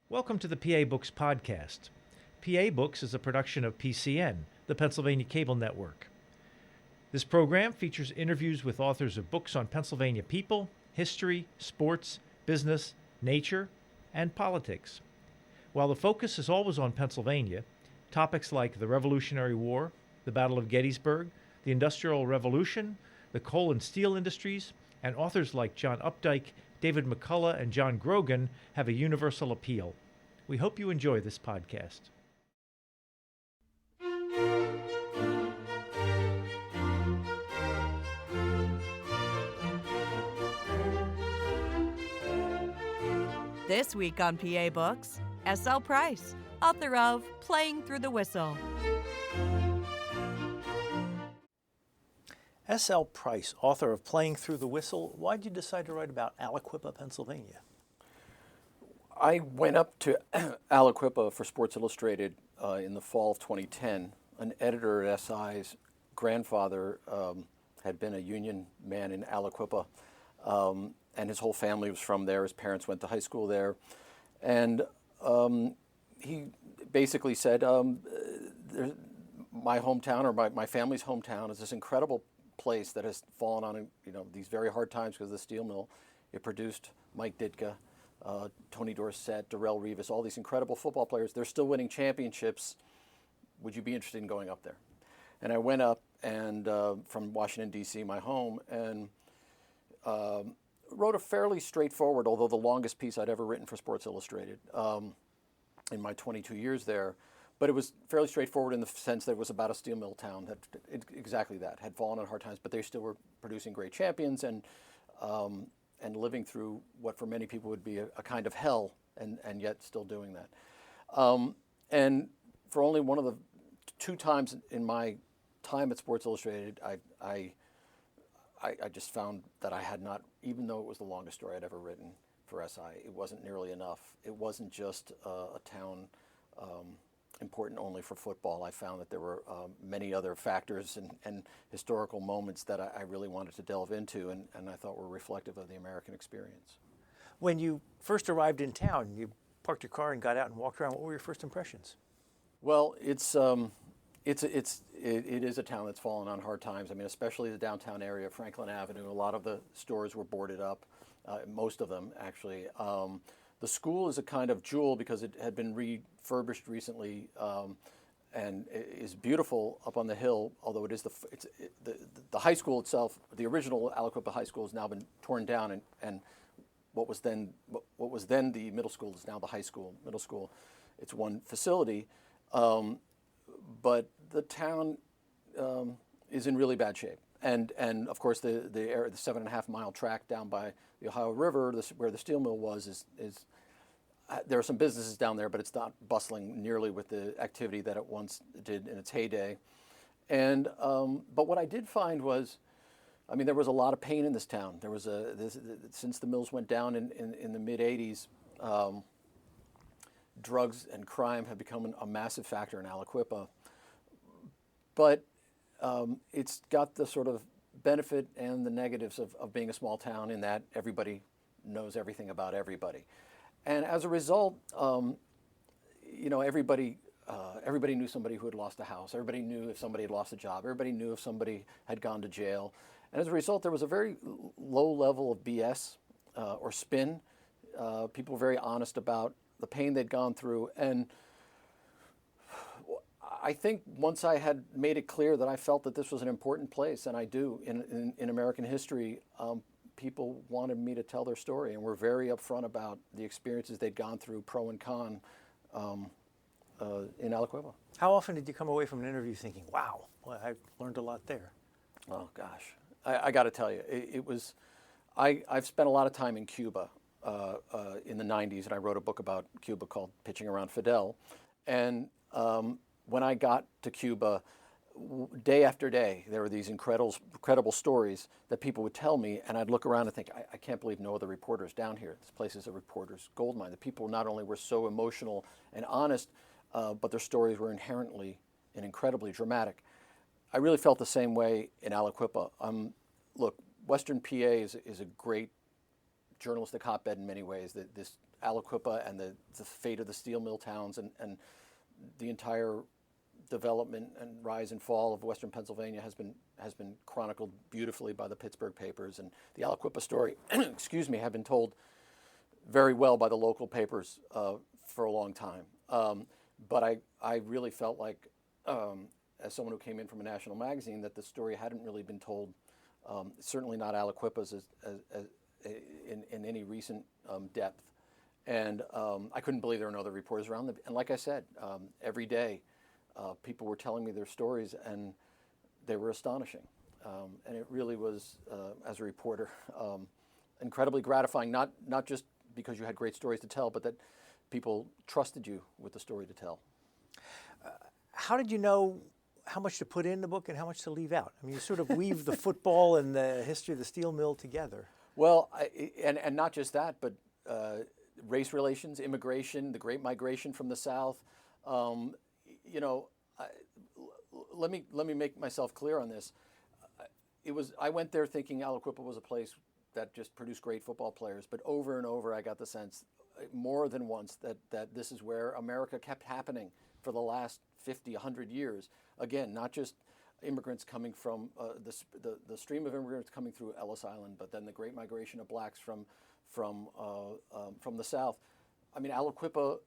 Welcome to the PA Books Podcast. PA Books is a production of PCN, the Pennsylvania Cable Network. This program features interviews with authors of books on Pennsylvania people, history, sports, business, nature, and politics. While the focus is always on Pennsylvania, topics like the Revolutionary War, the Battle of Gettysburg, the Industrial Revolution, the coal and steel industries, and authors like John Updike, David McCullough, and John Grogan have a universal appeal. We hope you enjoy this podcast. This week on PA Books, S.L. Price, author of Playing Through the Whistle. S.L. Price, author of Playing Through the Whistle. Why did you decide to write about Aliquippa, Pennsylvania? I went up to Aliquippa for Sports Illustrated in the fall of 2010. An editor at SI's grandfather had been a union man in Aliquippa, and his whole family was from there. His parents went to high school there. And he basically said, my hometown, or my family's hometown, is this incredible place that has fallen on these very hard times because of the steel mill. It produced Mike Ditka, Tony Dorsett, Darrell Revis, all these incredible football players. They're still winning championships. Would you be interested in going up there? And I went up and from Washington, D.C., my home, and wrote a fairly straightforward, although the longest piece I'd ever written for Sports Illustrated in my 22 years there. But it was fairly straightforward in the sense that it was about a steel mill town that exactly that had fallen on hard times, but they still were producing great champions and living through what for many people would be a kind of hell, and yet still doing that. And for only one of the two times in my time at Sports Illustrated, I just found that I had not, even though it was the longest story I'd ever written for SI, it wasn't nearly enough. It wasn't just a town important only for football. I found that there were many other factors and historical moments that I really wanted to delve into and I thought were reflective of the American experience. When you first arrived in town, you parked your car and got out and walked around. What were your first impressions? Well, it is a town that's fallen on hard times. I mean, especially the downtown area, Franklin Avenue. A lot of the stores were boarded up, most of them actually. The school is a kind of jewel because it had been refurbished recently and is beautiful up on the hill, although it is the high school itself, the original Aliquippa High School has now been torn down and what was then the middle school is now the middle school. It's one facility, but the town is in really bad shape. And of course the 7.5 mile tract down by the Ohio River, where the steel mill was, is there are some businesses down there, but it's not bustling nearly with the activity that it once did in its heyday. And but what I did find was, I mean, there was a lot of pain in this town. There was since the mills went down in the mid '80s, drugs and crime have become a massive factor in Aliquippa. But it's got the sort of benefit and the negatives of being a small town in that everybody knows everything about everybody. And as a result, everybody knew somebody who had lost a house. Everybody knew if somebody had lost a job. Everybody knew if somebody had gone to jail. And as a result, there was a very low level of BS or spin. People were very honest about the pain they'd gone through. And I think once I had made it clear that I felt that this was an important place, and I do, in American history, people wanted me to tell their story and were very upfront about the experiences they'd gone through, pro and con, in Aliquippa. How often did you come away from an interview thinking, wow, well, I learned a lot there? Oh, gosh. I got to tell you, I've spent a lot of time in Cuba in the 90s, and I wrote a book about Cuba called Pitching Around Fidel. And when I got to Cuba, day after day, there were these incredible stories that people would tell me, and I'd look around and think, I can't believe no other reporters down here. This place is a reporter's goldmine. The people not only were so emotional and honest, but their stories were inherently and incredibly dramatic. I really felt the same way in Aliquippa. Look, Western PA is a great journalistic hotbed in many ways. This Aliquippa and the fate of the steel mill towns and the entire development and rise and fall of Western Pennsylvania has been chronicled beautifully by the Pittsburgh papers, and the Aliquippa story, excuse me, have been told very well by the local papers for a long time. But I really felt like, as someone who came in from a national magazine, that the story hadn't really been told, certainly not Aliquippa's in any recent depth. And I couldn't believe there were no other reporters around. And like I said, every day people were telling me their stories, and they were astonishing. And it really was, as a reporter, incredibly gratifying, not just because you had great stories to tell, but that people trusted you with the story to tell. How did you know how much to put in the book and how much to leave out? I mean, you sort of weave the football and the history of the steel mill together. Well, and not just that, but race relations, immigration, the Great Migration from the South. Let me make myself clear on this. I went there thinking Aliquippa was a place that just produced great football players, but over and over I got the sense, more than once, that this is where America kept happening for the last 50, 100 years. Again, not just immigrants coming from the stream of immigrants coming through Ellis Island, but then the Great Migration of blacks from the South. I mean, Aliquippa,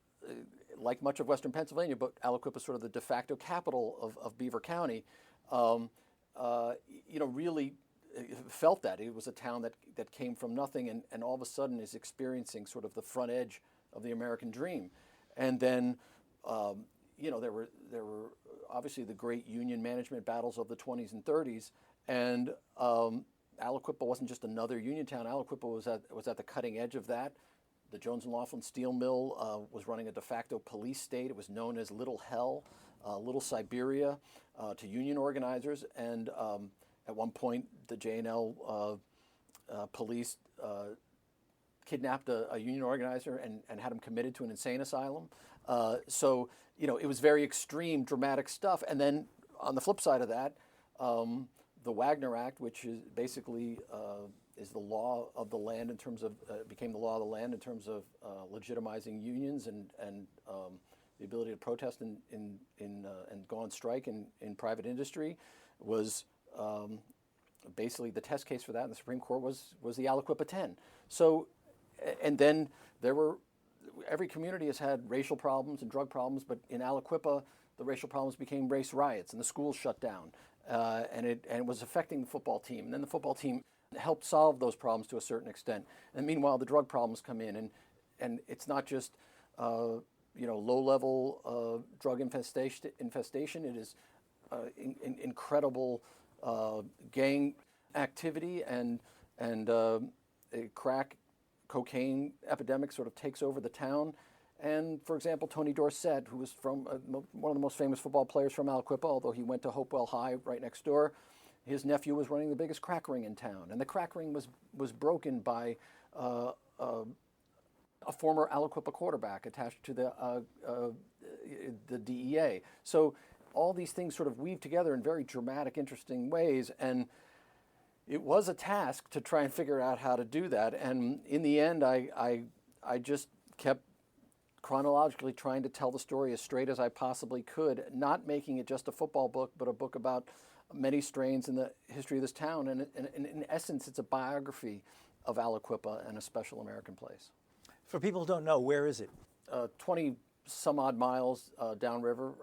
like much of Western Pennsylvania, but Aliquippa is sort of the de facto capital of Beaver County. Really felt that it was a town that came from nothing and all of a sudden is experiencing sort of the front edge of the American dream. And then, there were obviously the great union management battles of the 20s and 30s, and Aliquippa wasn't just another union town. Aliquippa was at the cutting edge of that. The Jones and Laughlin Steel Mill was running a de facto police state. It was known as Little Hell, Little Siberia, to union organizers. And at one point, the J&L police kidnapped a union organizer and had him committed to an insane asylum. It was very extreme, dramatic stuff. And then on the flip side of that, the Wagner Act, which is basically is the law of the land in terms of became the law of the land in terms of legitimizing unions and the ability to protest and go on strike in private industry, was basically the test case for that in the Supreme Court was the Aliquippa 10. So, and then every community has had racial problems and drug problems, but in Aliquippa, the racial problems became race riots and the schools shut down, and it was affecting the football team. And then the football team helped solve those problems to a certain extent. And meanwhile, the drug problems come in, and it's not just low-level drug infestation. It is incredible gang activity and a crack cocaine epidemic sort of takes over the town. And for example, Tony Dorsett, who was from one of the most famous football players from Aliquippa, although he went to Hopewell High right next door, his nephew was running the biggest crack ring in town. And the crack ring was broken by a former Aliquippa quarterback attached to the DEA. So all these things sort of weave together in very dramatic, interesting ways. And it was a task to try and figure out how to do that. And in the end, I just kept chronologically trying to tell the story as straight as I possibly could, not making it just a football book, but a book about many strains in the history of this town. And in essence, it's a biography of Aliquippa and a special American place. For people who don't know, where is it? 20 some odd miles downriver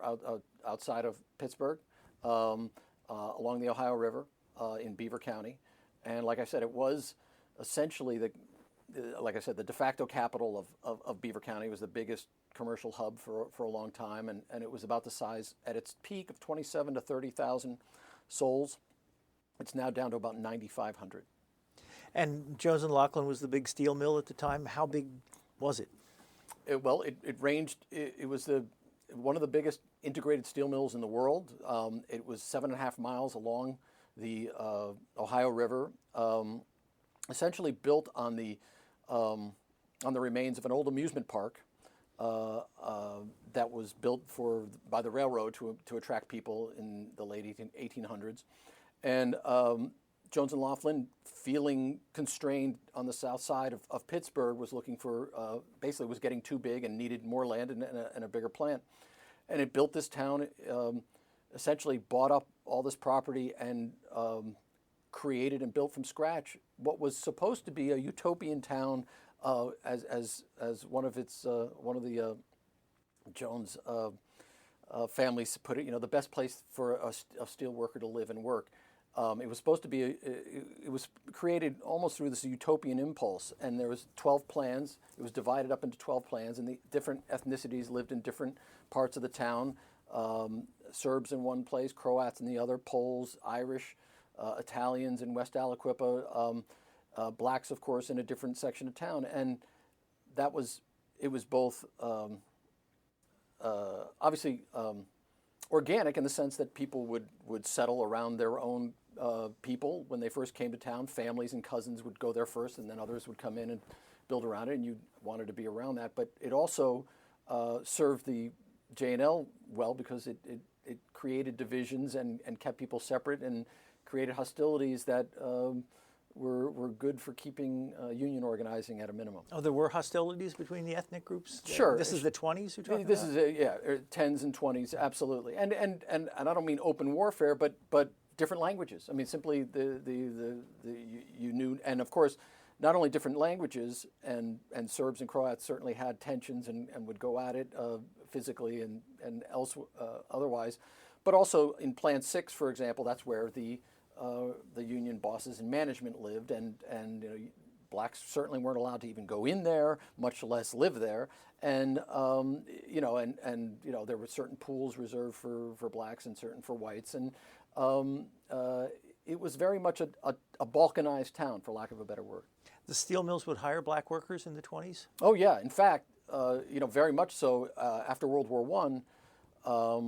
outside of Pittsburgh, along the Ohio River in Beaver County. And like I said, it was essentially the de facto capital of Beaver County. It was the biggest commercial hub for a long time, and it was about the size at its peak of 27 to 30,000 souls. It's now down to about 9,500. And Jones and Laughlin was the big steel mill at the time. How big was it? It ranged. It was one of the biggest integrated steel mills in the world. It was 7.5 miles along the Ohio River, essentially built on the remains of an old amusement park that was built by the railroad to attract people in the late 1800s, and Jones and Laughlin, feeling constrained on the south side of Pittsburgh, was looking for, basically was getting too big and needed more land and a bigger plant. And it built this town, essentially bought up all this property and created and built from scratch what was supposed to be a utopian town, as one of the Jones families put it, the best place for a steel worker to live and work. It was supposed to be, it was created almost through this utopian impulse, and there was 12 plans. It was divided up into 12 plans, and the different ethnicities lived in different parts of the town. Serbs in one place, Croats in the other, Poles, Irish, Italians in West Aliquippa, blacks, of course, in a different section of town. And it was both obviously organic in the sense that people would settle around their own people when they first came to town. Families and cousins would go there first, and then others would come in and build around it, and you wanted to be around that. But it also served the J&L well, because it created divisions and kept people separate and created hostilities that were good for keeping union organizing at a minimum. Oh, there were hostilities between the ethnic groups? Sure. This is the 20s you're talking about? This is, 10s and 20s, absolutely. And I don't mean open warfare, but different languages. I mean, simply you knew, and of course, not only different languages, and Serbs and Croats certainly had tensions and would go at it physically and otherwise, but also in Plant 6, for example, that's where the union bosses and management lived, and blacks certainly weren't allowed to even go in there, much less live there, and there were certain pools reserved for blacks and certain for whites, and it was very much a balkanized town, for lack of a better word. The steel mills would hire black workers in the 20s? Oh yeah, in fact, very much so. After World War I,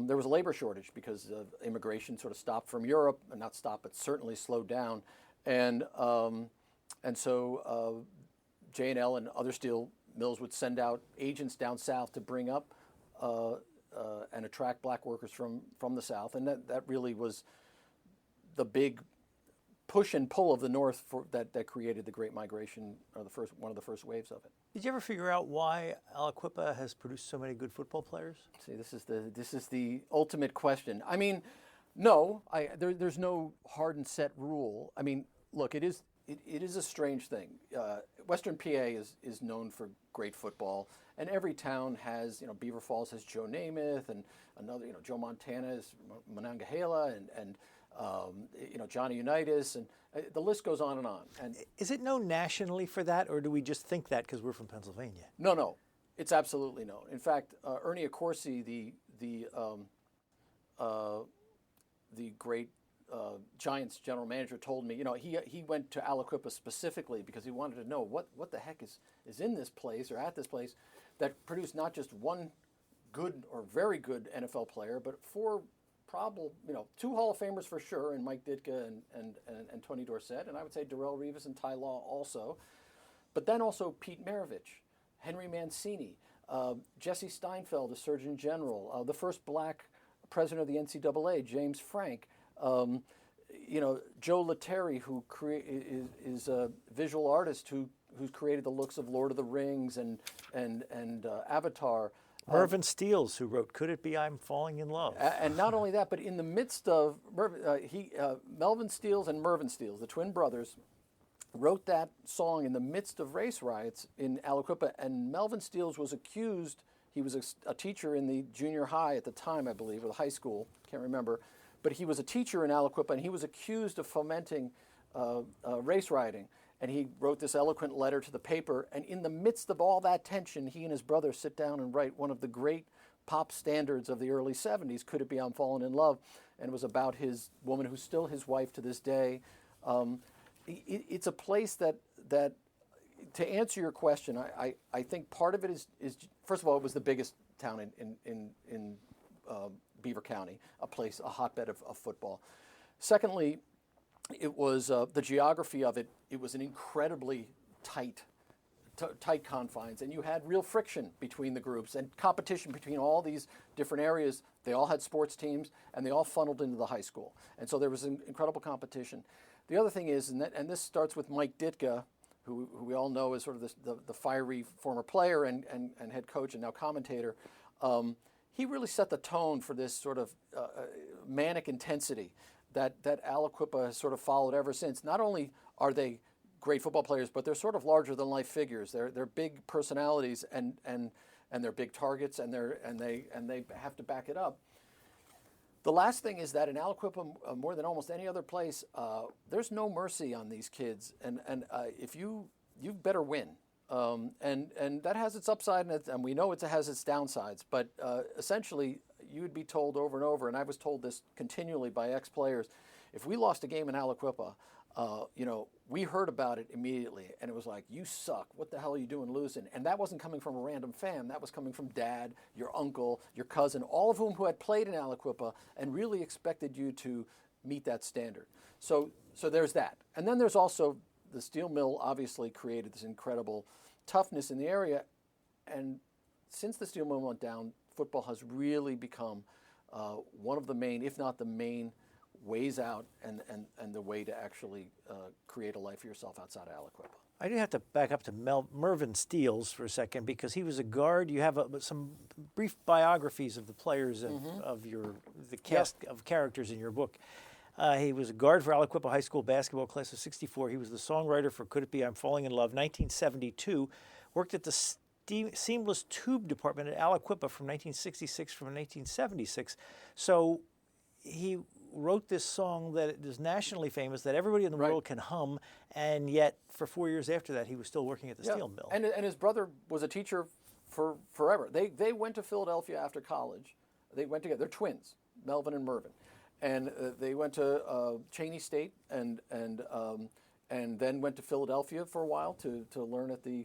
there was a labor shortage because immigration sort of stopped from Europe, and not stopped, but certainly slowed down, and so J&L and other steel mills would send out agents down south to bring up and attract black workers from the south, and that really was the big push and pull of the North that created the Great Migration, or one of the first waves of it. Did you ever figure out why Aliquippa has produced so many good football players? See, this is the ultimate question. I mean, no, there's no hard and set rule. I mean, look, it is a strange thing. Western PA is known for great football, and every town has, Beaver Falls has Joe Namath, and another, Joe Montana is Monongahela, and Johnny Unitas, and the list goes on and on. And is it known nationally for that, or do we just think that because we're from Pennsylvania? No, it's absolutely known. In fact, Ernie Accorsi, the great Giants general manager, told me, he went to Aliquippa specifically because he wanted to know what the heck is in this place, or at this place, that produced not just one good or very good NFL player, but four probable, two Hall of Famers for sure, and Mike Ditka and Tony Dorsett, and I would say Darrell Revis and Ty Law also, but then also Pete Maravich, Henry Mancini, Jesse Steinfeld, the Surgeon General, the first black president of the NCAA, James Frank, Joe Lettieri, who is a visual artist who's created the looks of Lord of the Rings and Avatar. Mervyn Steels, who wrote "Could It Be I'm Falling in Love?" And not only that, but in the midst of Melvin Steels and Mervyn Steels, the twin brothers, wrote that song in the midst of race riots in Aliquippa. And Melvin Steels was accused. He was a teacher in the junior high at the time, I believe, or the high school, can't remember. But he was a teacher in Aliquippa, and he was accused of fomenting race rioting. And he wrote this eloquent letter to the paper, and in the midst of all that tension, he and his brother sit down and write one of the great pop standards of the early 70s, Could It Be I'm Falling in Love? And it was about his woman who's still his wife to this day. It's a place that, to answer your question, I think part of it is first of all, it was the biggest town in Beaver County, a hotbed of football. Secondly, it was the geography of it. It was an incredibly tight confines, and you had real friction between the groups and competition between all these different areas. They all had sports teams, and they all funneled into the high school, and so there was an incredible competition. the other thing is, and this starts with Mike Ditka, who we all know is sort of the fiery former player and head coach and now commentator. He really set the tone for this sort of manic intensity that Aliquippa has sort of followed ever since. Not only are they great football players, but they're sort of larger than life figures. They're big personalities and they're big targets, and they have to back it up. The last thing is that in Aliquippa, more than almost any other place, there's no mercy on these kids, and if you better win. And that has its upside, and we know it has its downsides. But essentially, you would be told over and over, and I was told this continually by ex-players, if we lost a game in Aliquippa, we heard about it immediately, and it was like, you suck. What the hell are you doing losing? And that wasn't coming from a random fan. That was coming from dad, your uncle, your cousin, all of whom who had played in Aliquippa and really expected you to meet that standard. So there's that. And then there's also the steel mill obviously created this incredible toughness in the area. And since the steel mill went down, football has really become one of the main, if not the main, ways out and the way to actually create a life for yourself outside of Aliquippa. I do have to back up to Mervyn Steels for a second, because he was a guard. You have some brief biographies of the players of the cast of characters in your book. He was a guard for Aliquippa High School basketball class of '64. He was the songwriter for Could It Be I'm Falling in Love, 1972. Worked at the seamless tube department at Aliquippa from 1966 from 1976. So he wrote this song that is nationally famous, that everybody in the world can hum, and yet for 4 years after that, he was still working at the steel mill. And his brother was a teacher for forever. They went to Philadelphia after college. They went together. They're twins, Melvin and Mervyn. And they went to Cheney State and then went to Philadelphia for a while to learn at the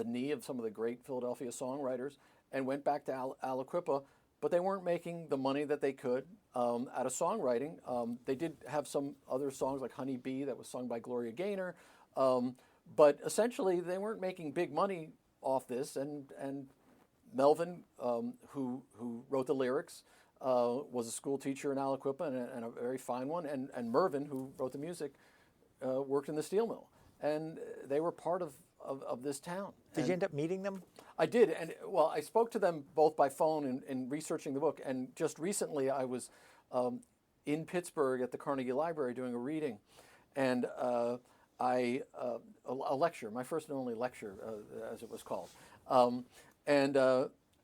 knee of some of the great Philadelphia songwriters, and went back to Aliquippa. But they weren't making the money that they could out of songwriting. They did have some other songs like Honey Bee that was sung by Gloria Gaynor. But essentially, they weren't making big money off this. And Melvin, who wrote the lyrics, was a school teacher in Aliquippa and a very fine one. And Mervyn, who wrote the music, worked in the steel mill. And they were part of this town. Did you end up meeting them? I did, and well, I spoke to them both by phone in researching the book, and just recently I was in Pittsburgh at the Carnegie Library doing a reading, and a lecture, my first and only lecture, as it was called, and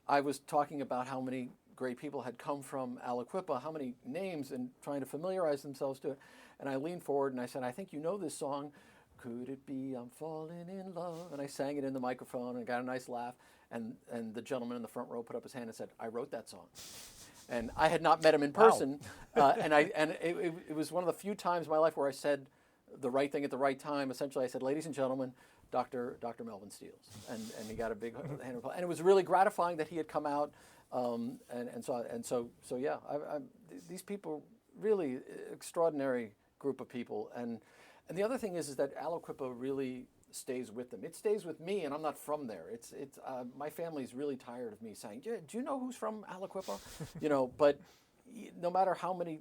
I was talking about how many great people had come from Aliquippa, how many names, and trying to familiarize themselves to it, and I leaned forward and I said, I think you know this song. Could it be I'm falling in love? And I sang it in the microphone and got a nice laugh. And the gentleman in the front row put up his hand and said, I wrote that song. And I had not met him in person. Wow. And it was one of the few times in my life where I said the right thing at the right time. Essentially, I said, ladies and gentlemen, Dr. Melvin Steels. And he got a big hand of applause. And it was really gratifying that he had come out. So yeah, these people, really extraordinary group of people. And the other thing is that Aliquippa really stays with them. It stays with me, and I'm not from there. It's my family's really tired of me saying, do you know who's from Aliquippa? But no matter how many,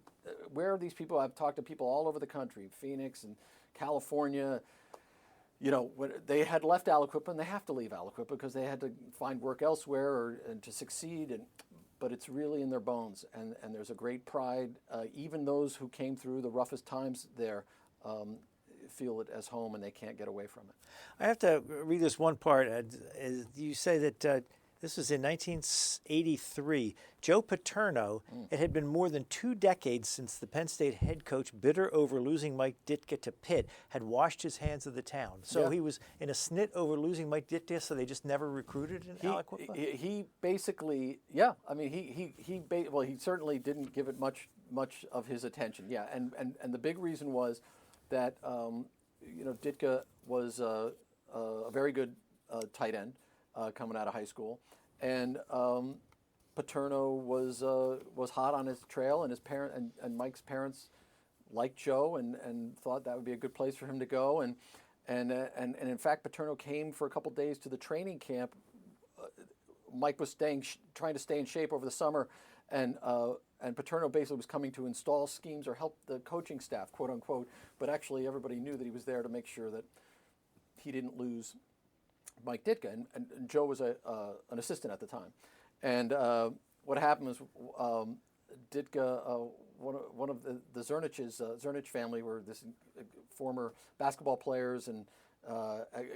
where are these people? I've talked to people all over the country, Phoenix and California. When they had left Aliquippa, and they have to leave Aliquippa because they had to find work elsewhere and to succeed. But it's really in their bones, and there's a great pride. Even those who came through the roughest times there feel it as home, and they can't get away from it. I have to read this one part. You say that this was in 1983. Joe Paterno, it had been more than 2 decades since the Penn State head coach, bitter over losing Mike Ditka to Pitt, had washed his hands of the town. So he was in a snit over losing Mike Ditka, so they just never recruited in Aliquippa? He basically, I mean, he certainly didn't give it much of his attention. Yeah, and the big reason was that Ditka was a very good tight end coming out of high school, and Paterno was hot on his trail, and his parent and Mike's parents liked Joe and thought that would be a good place for him to go, and in fact Paterno came for a couple days to the training camp. Mike was trying to stay in shape over the summer, and and Paterno basically was coming to install schemes or help the coaching staff, quote unquote, but actually everybody knew that he was there to make sure that he didn't lose Mike Ditka, and Joe was an assistant at the time. And what happened was Ditka, one of the Zernich's, Zernich family were this former basketball players and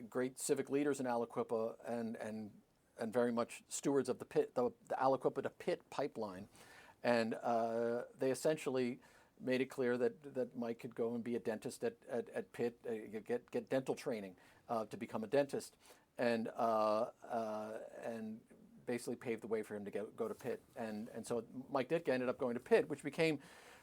great civic leaders in Aliquippa, and very much stewards of the Aliquippa to Pitt pipeline. And they essentially made it clear that Mike could go and be a dentist at Pitt, get dental training to become a dentist, and basically paved the way for him to go to Pitt. And so Mike Ditka ended up going to Pitt, which became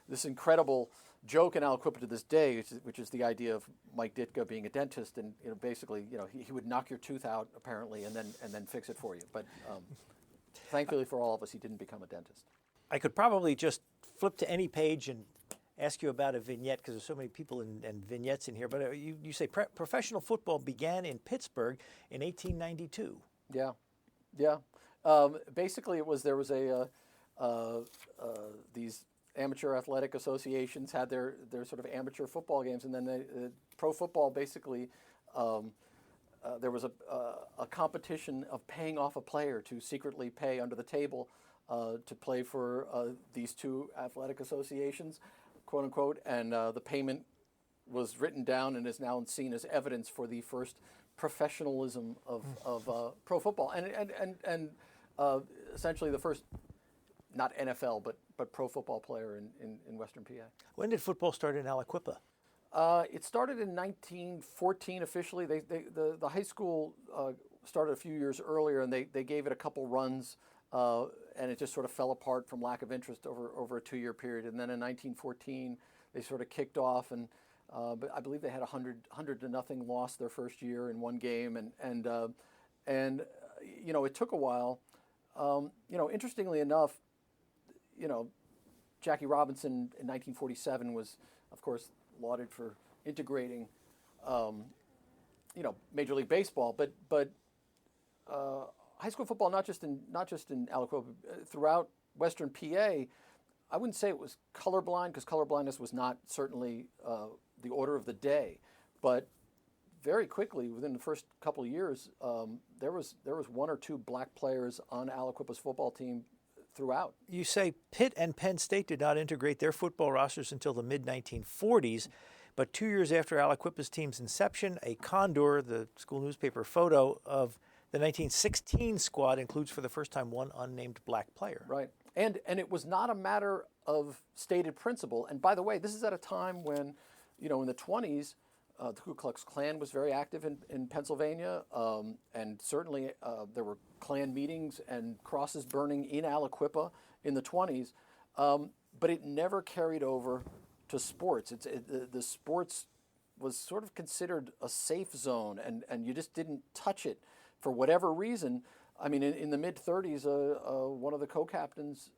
this incredible joke in Aliquippa to this day, which is the idea of Mike Ditka being a dentist, and basically he would knock your tooth out apparently and then fix it for you. But thankfully for all of us, he didn't become a dentist. I could probably just flip to any page and ask you about a vignette, because there's so many people and vignettes in here. But you say professional football began in Pittsburgh in 1892. Yeah. Basically, there was these amateur athletic associations had their sort of amateur football games, and then pro football basically there was a competition of paying off a player to secretly pay under the table to play for these two athletic associations, quote unquote, and the payment was written down and is now seen as evidence for the first professionalism of pro football, and essentially the first, not NFL, but pro football player in Western PA. When did football start in Aliquippa? It started in 1914 officially. The high school started a few years earlier, and they gave it a couple runs, and it just sort of fell apart from lack of interest over a 2-year period. And then in 1914, they sort of kicked off, and but I believe they had 100-0 loss their first year in one game, and it took a while. Interestingly enough, Jackie Robinson in 1947 was, of course, lauded for integrating, Major League Baseball, but high school football, not just in Aliquippa, throughout Western PA. I wouldn't say it was colorblind, because colorblindness was not certainly the order of the day, but very quickly, within the first couple of years, there was 1 or 2 black players on Aliquippa's football team throughout. You say Pitt and Penn State did not integrate their football rosters until the mid-1940s, but 2 years after Aliquippa's team's inception, a Condor, the school newspaper photo of the 1916 squad, includes for the first time one unnamed black player. Right, and it was not a matter of stated principle. And by the way, this is at a time when, in the 20s, the Ku Klux Klan was very active in Pennsylvania, and certainly there were Klan meetings and crosses burning in Aliquippa in the 20s, but it never carried over to sports. The sports was sort of considered a safe zone, and you just didn't touch it for whatever reason. I mean, in the mid-30s, one of the co-captains,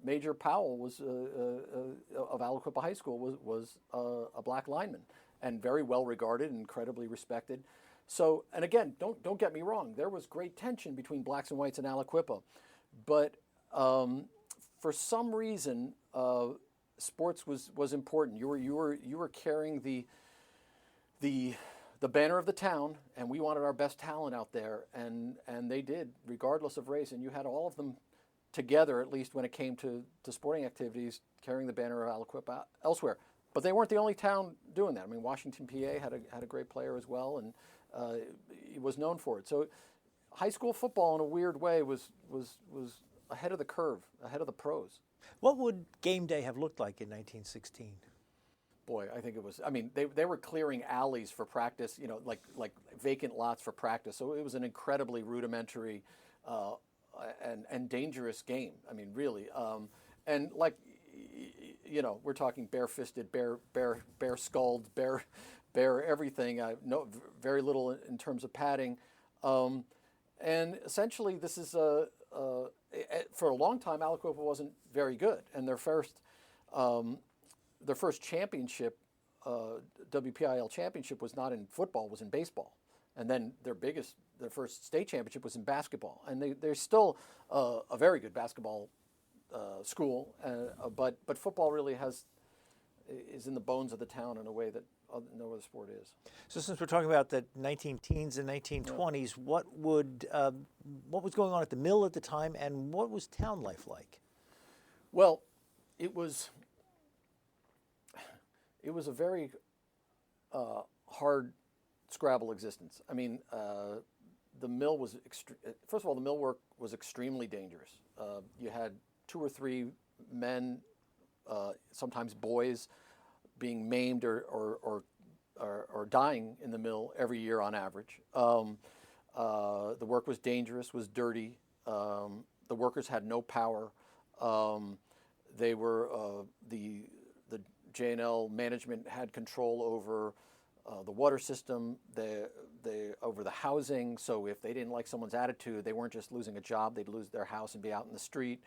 Major Powell, was of Aliquippa High School, was a black lineman, and very well regarded and incredibly respected. So, and again, don't get me wrong, there was great tension between blacks and whites in Aliquippa, but for some reason, sports was important. You were carrying the banner of the town, and we wanted our best talent out there, and they did, regardless of race. And you had all of them together, at least when it came to sporting activities, carrying the banner of Aliquippa elsewhere. But they weren't the only town doing that. I mean, Washington, PA had a great player as well, and he was known for it. So high school football, in a weird way, was ahead of the curve, ahead of the pros. What would game day have looked like in 1916? Boy, I think it was. I mean, they were clearing alleys for practice, like vacant lots for practice. So it was an incredibly rudimentary and dangerous game. I mean, really, and like. We're talking bare-fisted, bare-skulled, bare everything. No, very little in terms of padding, and essentially this is for a long time Aliquippa wasn't very good, and their first championship, WPIL championship, was not in football, was in baseball, and then their first state championship was in basketball, and they're still a very good basketball school, but football really is in the bones of the town in a way that no other sport is. So since we're talking about the 19-teens and 1920s, what was going on at the mill at the time, and what was town life like? Well, it was a very hard scrabble existence. I mean, the mill was first of all, the mill work was extremely dangerous. You had 2 or 3 men, sometimes boys, being maimed or dying in the mill every year on average. The work was dangerous, was dirty. The workers had no power. They were the J&L management had control over the water system, over the housing. So if they didn't like someone's attitude, they weren't just losing a job; they'd lose their house and be out in the street.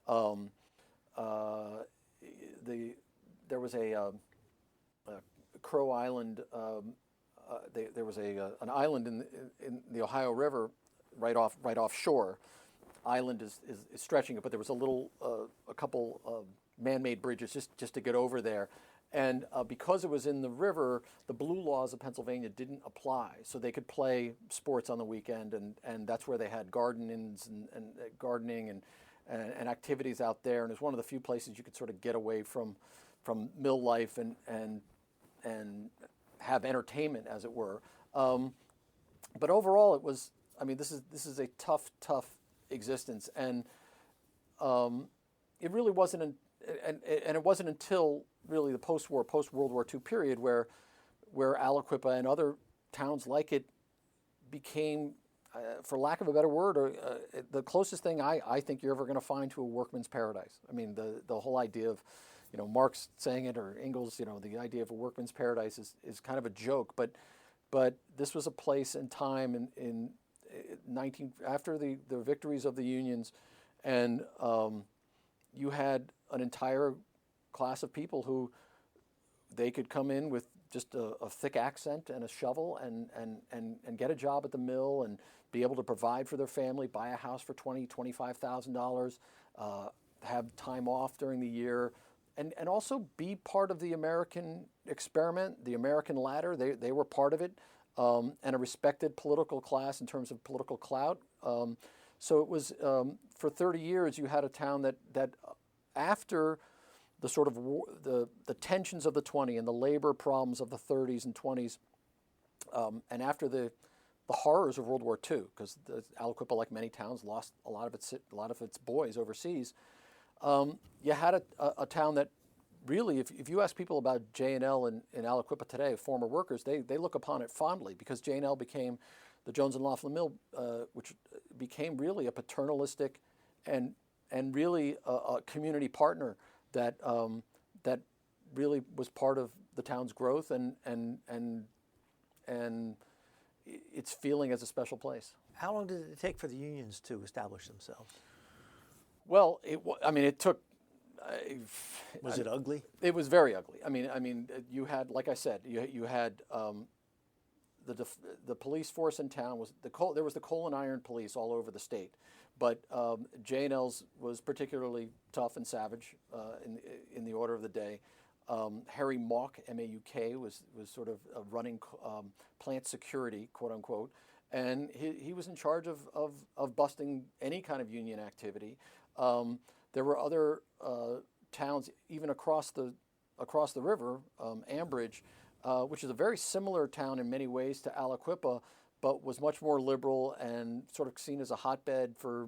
There was a Crow Island. There was an island in the Ohio River, right offshore. Island is stretching it, but there was a couple man-made bridges just to get over there. And because it was in the river, the blue laws of Pennsylvania didn't apply, so they could play sports on the weekend, and that's where they had gardenings and gardening and activities out there. And it was one of the few places you could sort of get away from mill life and have entertainment, as it were. But overall, it was. I mean, this is a tough existence, and it really wasn't. And it wasn't until really the post-World War II period where Aliquippa and other towns like it became, for lack of a better word, the closest thing I think you're ever going to find to a workman's paradise. I mean, the whole idea of, Marx saying it, or Engels, the idea of a workman's paradise is kind of a joke. But this was a place and time after the victories of the Unions, and you had an entire class of people who they could come in with just a thick accent and a shovel and get a job at the mill and be able to provide for their family, buy a house for $25,000, have time off during the year, and also be part of the American experiment, the American ladder. They were part of it, and a respected political class in terms of political clout. So it was, for 30 years, you had a town that after the sort of the tensions of the 20s and the labor problems of the 30s and 20s, and after the horrors of World War II, because Aliquippa, like many towns, lost a lot of its boys overseas. You had a town that really, if you ask people about J&L in Aliquippa today, former workers, they look upon it fondly, because J&L became the Jones and Laughlin Mill, which became really a paternalistic and really a community partner that really was part of the town's growth and its feeling as a special place. How long did it take for the unions to establish themselves? Well, it took. Was it ugly? It was very ugly. I mean, you had, like I said, you had the police force in town there was the coal and iron police all over the state, but J&L's was particularly tough and savage in the order of the day. Harry Mauk, M-A-U-K, was sort of running plant security, quote unquote, and he was in charge of busting any kind of union activity. There were other towns even across the river, Ambridge, which is a very similar town in many ways to Aliquippa, but was much more liberal and sort of seen as a hotbed for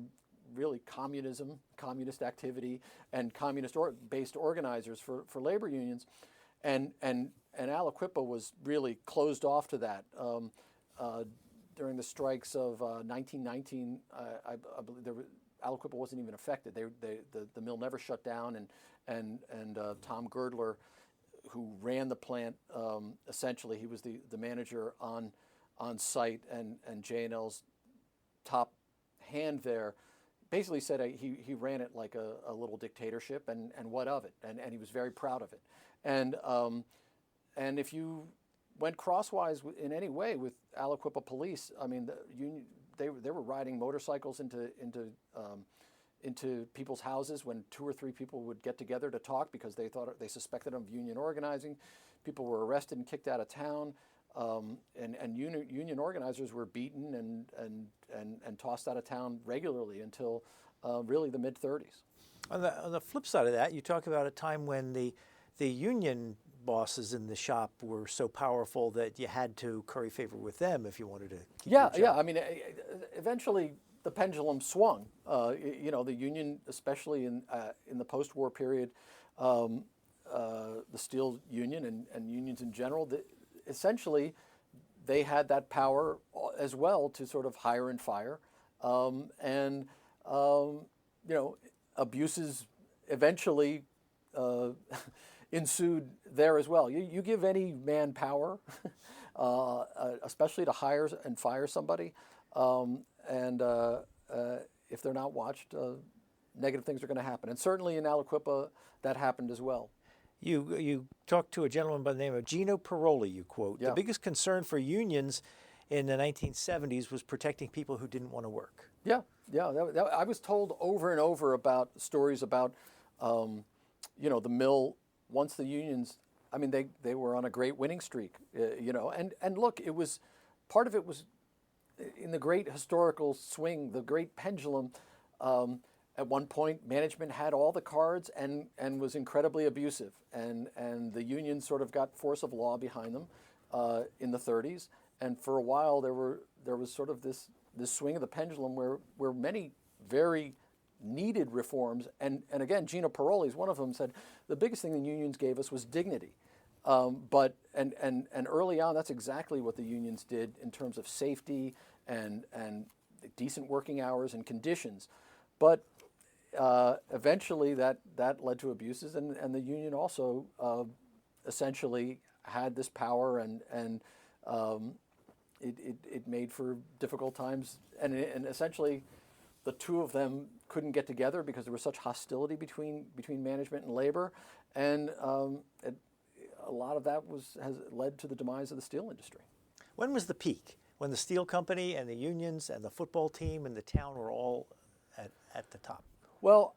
really communist activity, and communist-based organizers for labor unions, and Aliquippa was really closed off to that. During the strikes of 1919, I believe Aliquippa wasn't even affected. The mill never shut down, and Tom Girdler, who ran the plant, essentially he was the manager on site, and J&L's top hand there, basically said he ran it like a little dictatorship, and what of it, and he was very proud of it. And if you went crosswise in any way with Aliquippa police, I mean, they were riding motorcycles into into people's houses when 2 or 3 people would get together to talk because they suspected them of union organizing. People were arrested and kicked out of town, and union organizers were beaten and tossed out of town regularly until really the mid-30s. On the flip side of that, you talk about a time when the union bosses in the shop were so powerful that you had to curry favor with them if you wanted to keep your job. I mean, eventually the pendulum swung. The union, especially in the post-war period, the steel union and unions in general, essentially they had that power as well to sort of hire and fire, abuses eventually ensued there as well. You give any man power, especially to hire and fire somebody, if they're not watched, negative things are going to happen. And certainly in Aliquippa, that happened as well. You talked to a gentleman by the name of Gino Paroli, you quote. Yeah. The biggest concern for unions in the 1970s was protecting people who didn't want to work. Yeah. I was told over and over about stories about, the mill. Once the unions, I mean, they were on a great winning streak, and look, it was, part of it was in the great historical swing, the great pendulum. At one point, management had all the cards and was incredibly abusive, and the union sort of got force of law behind them in the 30s, and for a while there was sort of this swing of the pendulum where many very needed reforms, and again, Gino Paroli is one of them, said the biggest thing the unions gave us was dignity. But early on, that's exactly what the unions did in terms of safety and decent working hours and conditions. But eventually, that led to abuses, and the union also essentially had this power, and it made for difficult times, and essentially the two of them couldn't get together because there was such hostility between management and labor, and a lot of that has led to the demise of the steel industry. When was the peak? When the steel company and the unions and the football team and the town were all at the top? Well,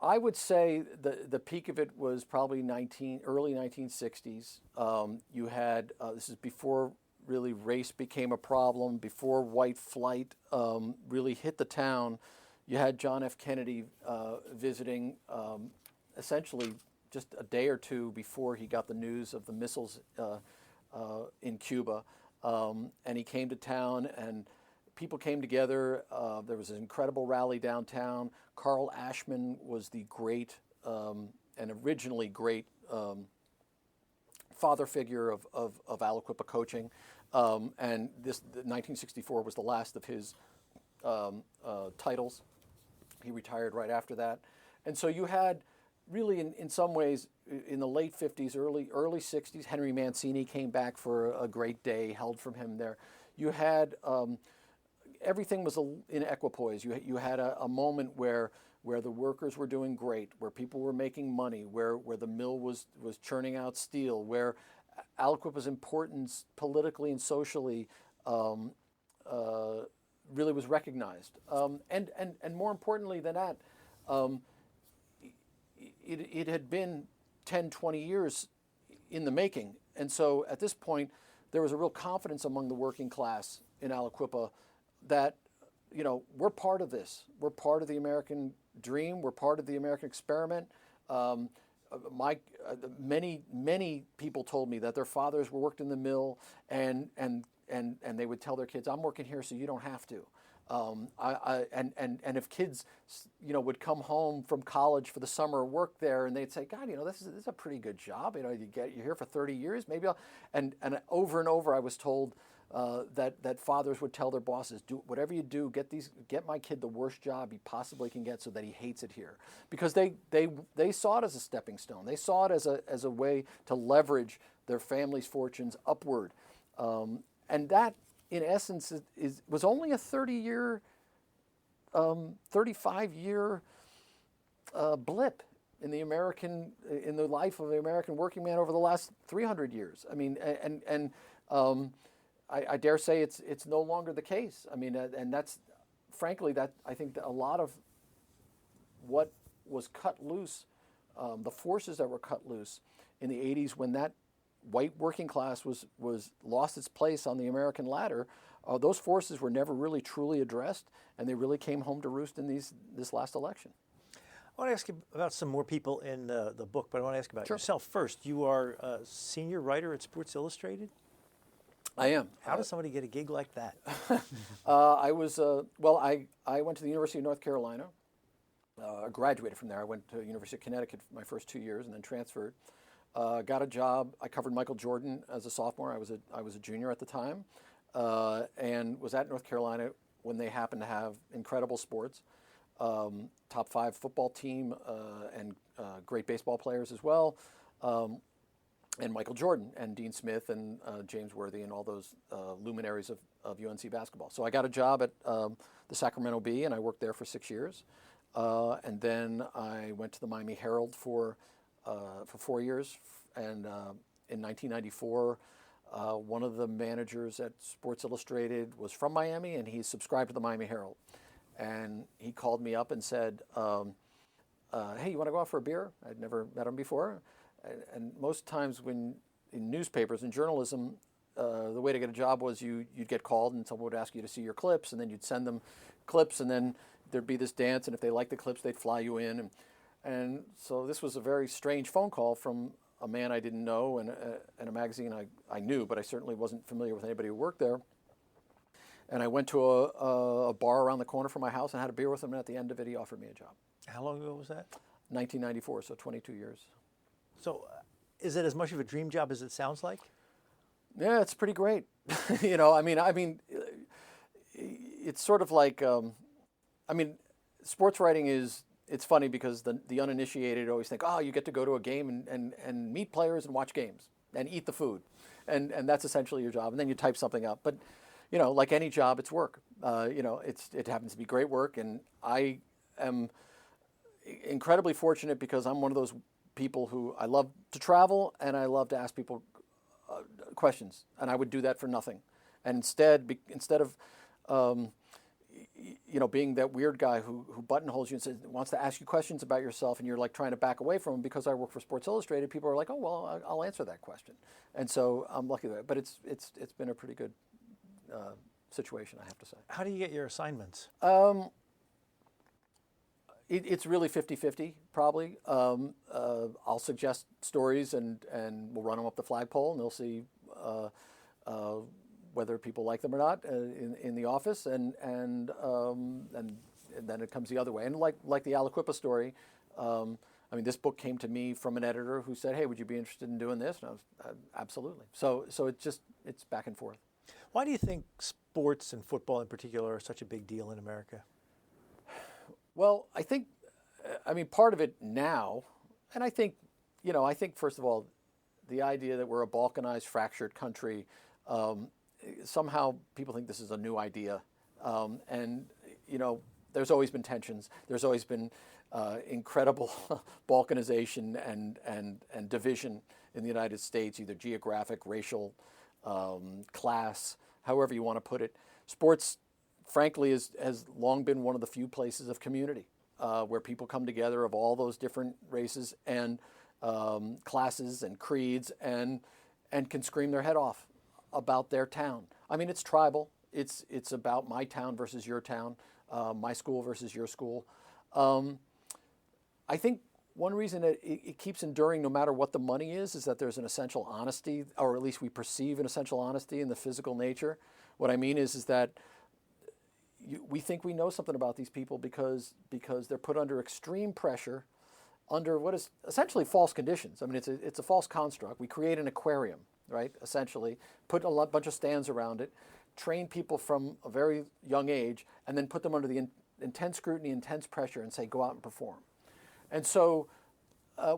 I would say the peak of it was probably early 1960s. You had, this is before really race became a problem, before white flight really hit the town. You had John F. Kennedy visiting essentially just a day or two before he got the news of the missiles in Cuba. And he came to town, and people came together. There was an incredible rally downtown. Carl Ashman was the great and originally great father figure of Aliquippa coaching. And this 1964 was the last of his titles. He retired right after that. And so you had really in some ways in the late 50s, early 60s, Henry Mancini came back for a great day held from him there. You had everything was in equipoise. You had a moment where the workers were doing great, where people were making money, where the mill was churning out steel, where Aliquippa's importance politically and socially really was recognized. And more importantly than that, it had been 10, 20 years in the making. And so at this point, there was a real confidence among the working class in Aliquippa that, we're part of this. We're part of the American dream. We're part of the American experiment. Many people told me that their fathers worked in the mill, and they would tell their kids, "I'm working here, so you don't have to." And if kids, would come home from college for the summer, work there, and they'd say, "God, this is a pretty good job. You're here for 30 years, maybe." And over and over, I was told that fathers would tell their bosses, "Do whatever you do, get my kid the worst job he possibly can get, so that he hates it here," because they saw it as a stepping stone. They saw it as a way to leverage their family's fortunes upward, and that, in essence, was only a 35-year blip in the life of the American working man over the last 300 years. I mean, I dare say it's no longer the case. I mean, and that's frankly, that I think that a lot of what was cut loose, the forces that were cut loose in the 80s when that white working class was lost its place on the American ladder, those forces were never really truly addressed, and they really came home to roost in this last election. I want to ask you about some more people in the book, but I want to ask about yourself first. You are a senior writer at Sports Illustrated? I am. How does somebody get a gig like that? I was, I went to the University of North Carolina. I graduated from there. I went to University of Connecticut for my first 2 years and then transferred. Got a job. I covered Michael Jordan as a sophomore. I was a junior at the time, and was at North Carolina when they happened to have incredible sports, top 5 football team, and great baseball players as well, and Michael Jordan and Dean Smith and James Worthy and all those luminaries of UNC basketball. So I got a job at the Sacramento Bee, and I worked there for 6 years, and then I went to the Miami Herald for 4 years, and in 1994, one of the managers at Sports Illustrated was from Miami, and he subscribed to the Miami Herald, and he called me up and said, "Hey, you want to go out for a beer?" I'd never met him before, and most times when in newspapers and journalism, the way to get a job was you'd get called and someone would ask you to see your clips, and then you'd send them clips, and then there'd be this dance, and if they liked the clips, they'd fly you in. And so this was a very strange phone call from a man I didn't know and a magazine I knew, but I certainly wasn't familiar with anybody who worked there. And I went to a bar around the corner from my house and had a beer with him, and at the end of it, he offered me a job. How long ago was that? 1994, so 22 years. So is it as much of a dream job as it sounds like? Yeah, it's pretty great. I mean, it's sort of like, sports writing is, it's funny because the uninitiated always think, oh, you get to go to a game and meet players and watch games and eat the food. And that's essentially your job. And then you type something up. But, like any job, it's work. It happens to be great work. And I am incredibly fortunate because I'm one of those people who I love to travel and I love to ask people questions. And I would do that for nothing. And instead of being that weird guy who buttonholes you and says, wants to ask you questions about yourself, and you're like trying to back away from him because I work for Sports Illustrated, people are like, oh, well, I'll answer that question. And so I'm lucky that, but it's been a pretty good situation, I have to say. How do you get your assignments? It's really 50-50, probably. I'll suggest stories and we'll run them up the flagpole, and they'll see whether people like them or not in the office, and then it comes the other way. And like the Aliquippa story, this book came to me from an editor who said, "Hey, would you be interested in doing this?" And I was absolutely. So it's back and forth. Why do you think sports and football in particular are such a big deal in America? Well, I think, part of it now, and I think first of all, the idea that we're a balkanized, fractured country. Somehow people think this is a new idea, and there's always been tensions. There's always been incredible balkanization and division in the United States, either geographic, racial, class, however you want to put it. Sports, frankly, has long been one of the few places of community where people come together of all those different races and classes and creeds and can scream their head off about their town. It's tribal. It's about my town versus your town, my school versus your school. I think one reason it keeps enduring no matter what the money is that there's an essential honesty, or at least we perceive an essential honesty in the physical nature. What I mean is that we think we know something about these people because they're put under extreme pressure, under what is essentially false conditions. It's a false construct. We create an aquarium, right? Essentially, put a bunch of stands around it, train people from a very young age, and then put them under the intense scrutiny, intense pressure, and say, go out and perform. And so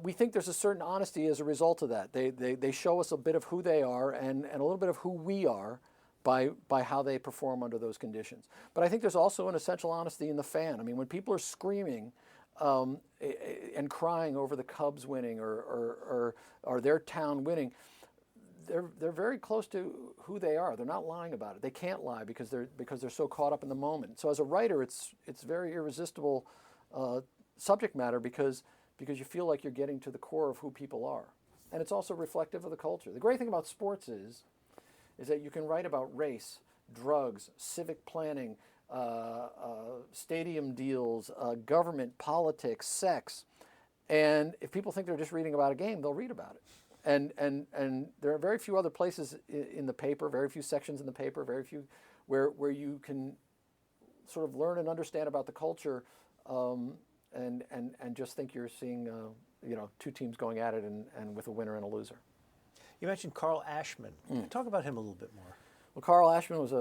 we think there's a certain honesty as a result of that. They show us a bit of who they are and a little bit of who we are by how they perform under those conditions. But I think there's also an essential honesty in the fan. When people are screaming and crying over the Cubs winning or their town winning, they're very close to who they are. They're not lying about it. They can't lie because they're so caught up in the moment. So as a writer, it's very irresistible subject matter because you feel like you're getting to the core of who people are, and it's also reflective of the culture. The great thing about sports is that you can write about race, drugs, civic planning, stadium deals, government, politics, sex, and if people think they're just reading about a game, they'll read about it. And there are very few other places in the paper, very few sections in the paper, very few where you can sort of learn and understand about the culture, and just think you're seeing two teams going at it and with a winner and a loser. You mentioned Carl Ashman. Talk about him a little bit more. Well, Carl Ashman was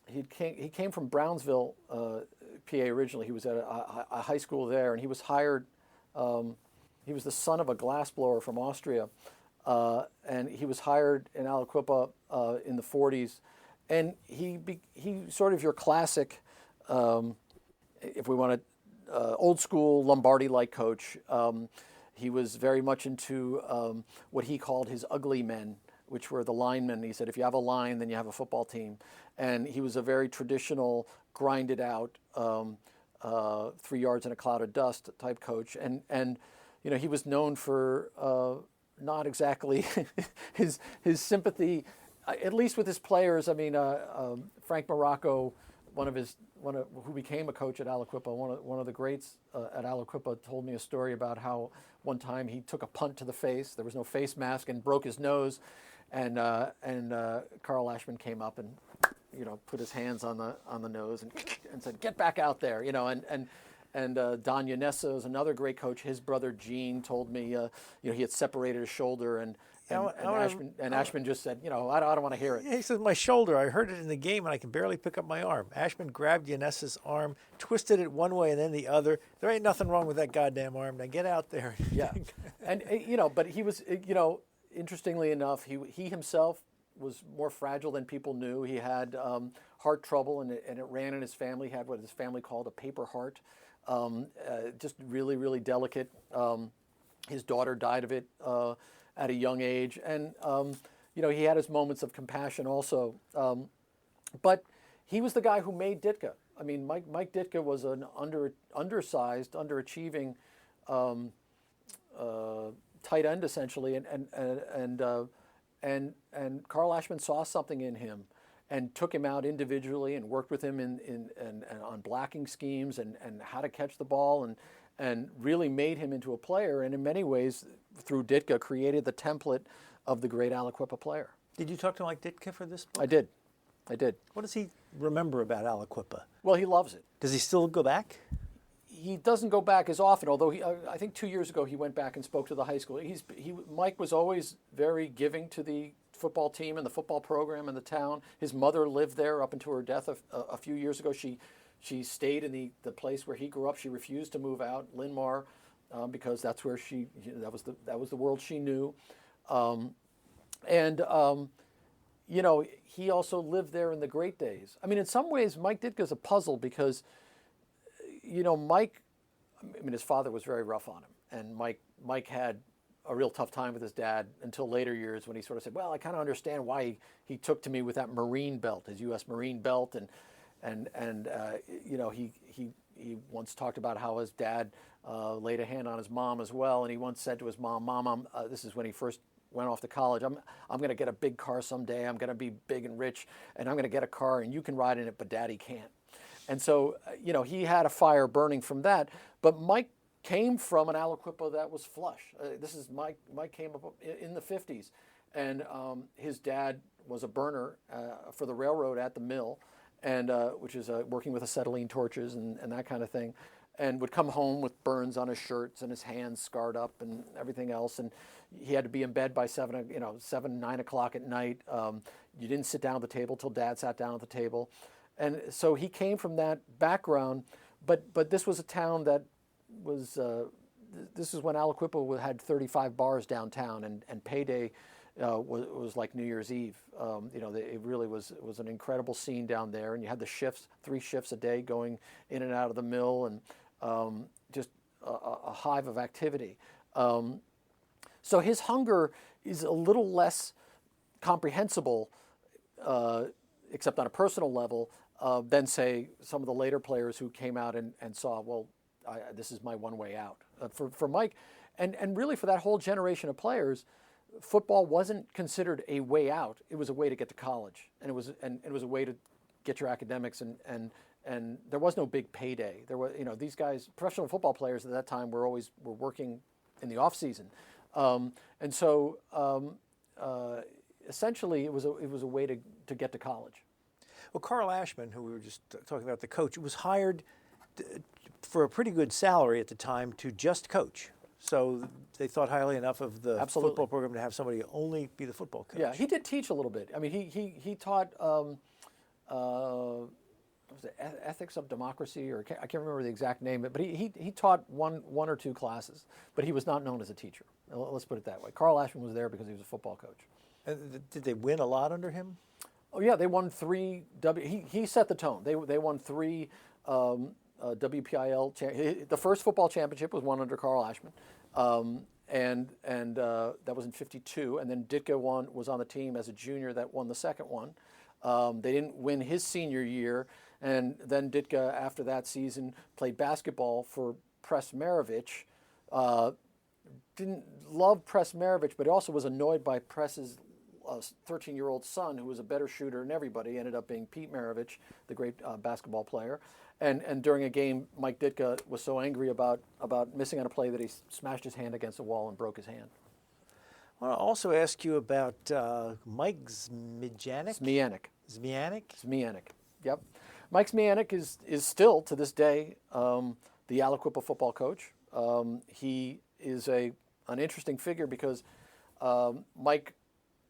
he came from Brownsville, PA originally. He was at a high school there, and he was hired. He was the son of a glassblower from Austria, and he was hired in Aliquippa in the 40s. And he sort of your classic, if we want to, old school Lombardi-like coach. He was very much into what he called his ugly men, which were the linemen. He said, if you have a line, then you have a football team. And he was a very traditional, grinded out, 3 yards in a cloud of dust type coach. And he was known for not exactly his sympathy, at least with his players. I mean, Frank Morocco, who became a coach at Aliquippa, one of the greats at Aliquippa, told me a story about how one time he took a punt to the face. There was no face mask and broke his nose, and Carl Ashman came up and put his hands on the nose and said, "Get back out there," And Don Yanessa is another great coach. His brother Gene told me, he had separated his shoulder, and Ashman just said, I don't want to hear it. He says, my shoulder, I hurt it in the game, and I can barely pick up my arm. Ashman grabbed Yanessa's arm, twisted it one way and then the other. There ain't nothing wrong with that goddamn arm. Now get out there. Yeah, and but he was, interestingly enough, he himself was more fragile than people knew. He had heart trouble, and it ran in his family. He had what his family called a paper heart. Just really, really delicate. His daughter died of it at a young age, and he had his moments of compassion also. But he was the guy who made Ditka. I mean, Mike Ditka was an undersized, underachieving tight end essentially, and Carl Ashman saw something in him and took him out individually and worked with him in on blocking schemes and how to catch the ball and really made him into a player, and in many ways through Ditka created the template of the great Aliquippa player. Did you talk to Mike Ditka for this book? I did. What does he remember about Aliquippa? Well, he loves it. Does he still go back? He doesn't go back as often, although I think 2 years ago he went back and spoke to the high school. Mike was always very giving to the football team and the football program in the town. His mother lived there up until her death a few years ago. She stayed in the place where he grew up. She refused to move out, Linmar, because that's where that was the world she knew. He also lived there in the great days. I mean, in some ways, Mike Ditka's a puzzle because, Mike, his father was very rough on him, and Mike had a real tough time with his dad until later years when he sort of said, well, I kind of understand why he took to me with that Marine belt, his U.S. Marine belt, and he once talked about how his dad laid a hand on his mom as well, and he once said to his mom, this is when he first went off to college, I'm going to get a big car someday, I'm going to be big and rich, and I'm going to get a car, and you can ride in it, but Daddy can't. And so, he had a fire burning from that, but Mike came from an Aliquippa that was flush. Mike came up in the 50s, and his dad was a burner for the railroad at the mill, and which is working with acetylene torches and that kind of thing, and would come home with burns on his shirts and his hands scarred up and everything else, and he had to be in bed by 9 o'clock at night. You didn't sit down at the table till Dad sat down at the table, and so he came from that background, but this was a town that was this is when Aliquippa had 35 bars downtown, and payday was like New Year's Eve. It really was an incredible scene down there, and you had the shifts, 3 shifts a day going in and out of the mill, and just a hive of activity. So his hunger is a little less comprehensible, except on a personal level, than, say, some of the later players who came out and saw, well, this is my one way out. For Mike, and really for that whole generation of players, football wasn't considered a way out. It was a way to get to college, and it was a way to get your academics, and there was no big payday. There was, these guys, professional football players at that time, were working in the off season, and so essentially it was a way to get to college. Well, Carl Ashman, who we were just talking about, the coach, was hired for a pretty good salary at the time to just coach. So they thought highly enough of the football program to have somebody only be the football coach. Yeah, he did teach a little bit. I mean, he taught what was it, ethics of democracy, or I can't remember the exact name, but he taught one or two classes, but he was not known as a teacher. Let's put it that way. Carl Ashman was there because he was a football coach. And did they win a lot under him? Oh yeah, they won 3. He set the tone. They won 3 WPIL. The first football championship was won under Carl Ashman, and that was in '52. And then Ditka was on the team as a junior that won the second one. They didn't win his senior year, and then Ditka, after that season, played basketball for Pres Maravich. Didn't love Pres Maravich, but he also was annoyed by Pres's 13-year-old son, who was a better shooter than everybody. Ended up being Pete Maravich, the great basketball player. And during a game, Mike Ditka was so angry about missing on a play that he smashed his hand against the wall and broke his hand. I want to also ask you about Mike Zmianek. Zmianek? Yep. Mike Zmianek is still, to this day, the Aliquippa football coach. He is an interesting figure because Mike